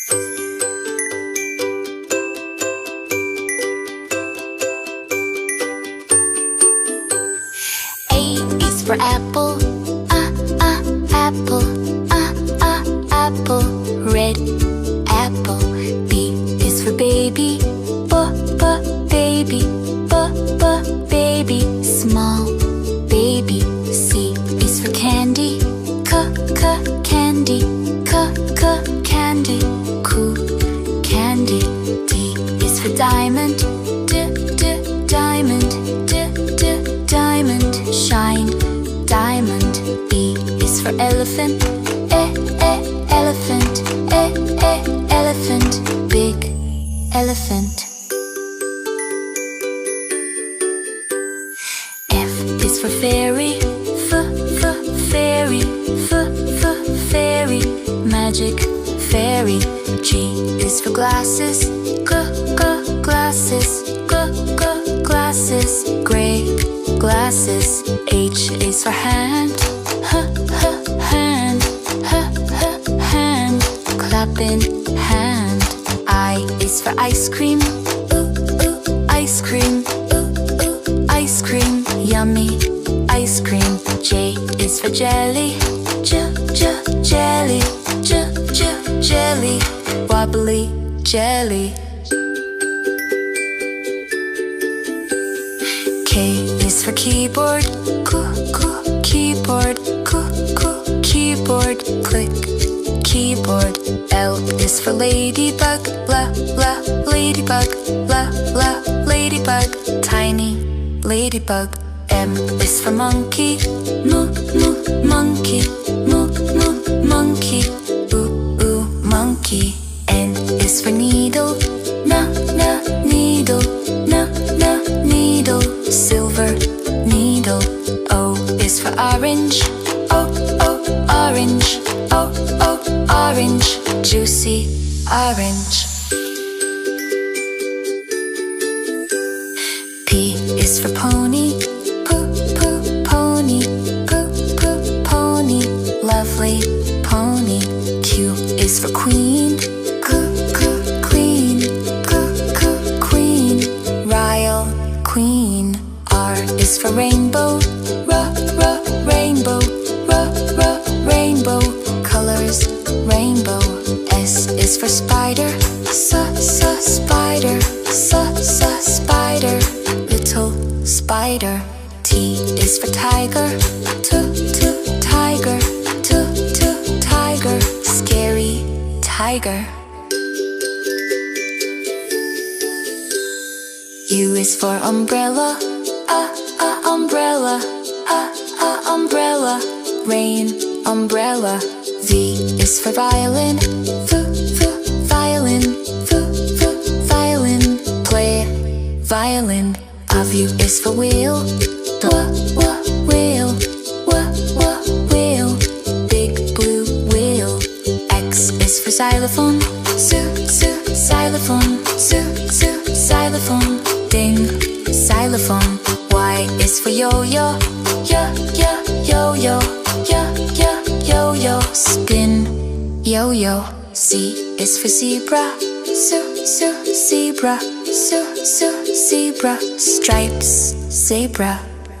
A is for apple, apple, apple, red apple. B is for baby, baby, baby, small baby. C is for candy, candy, candy, cool candy. D is for diamond, diamond, diamond, shine diamond. E is for elephant, elephant, elephant, big elephant. F is for fairy, fairy, fairy, magic fairy. G is for glasses, glasses, glasses, gray glasses. H is for hand, hand, hand, clapping hand. I is for ice cream, ice cream, ice cream, yummy ice cream. J is for jelly, jelly, jelly, wobbly jelly. K is for keyboard, keyboard, keyboard, click keyboard. L is for ladybug, ladybug, ladybug, tiny ladybug. M is for monkey, monkey, monkey, monkey. N is for needle, needle, needle, silver needle. O is for orange, orange, orange, juicy orange. P is for pony, pony, pony, lovely pony. Q is for queen, queen, queen, royal queen. R is for rainbow, rainbow, rainbow, colors rainbow. S is for spider, spider, spider, little spider. T is for tiger, tiger, tiger, scary tiger. U is for umbrella, umbrella, umbrella, rain umbrella. V is for violin, violin, violin, play violin. W is for wheel, wheel, wheel, big blue wheel. X is for xylophone, xylophone, xylophone, ding, xylophone. Y is for yo-yo, yo-yo, yo-yo, spin, yo-yo. Z is for zebra, zebra, zebra, stripes, zebra.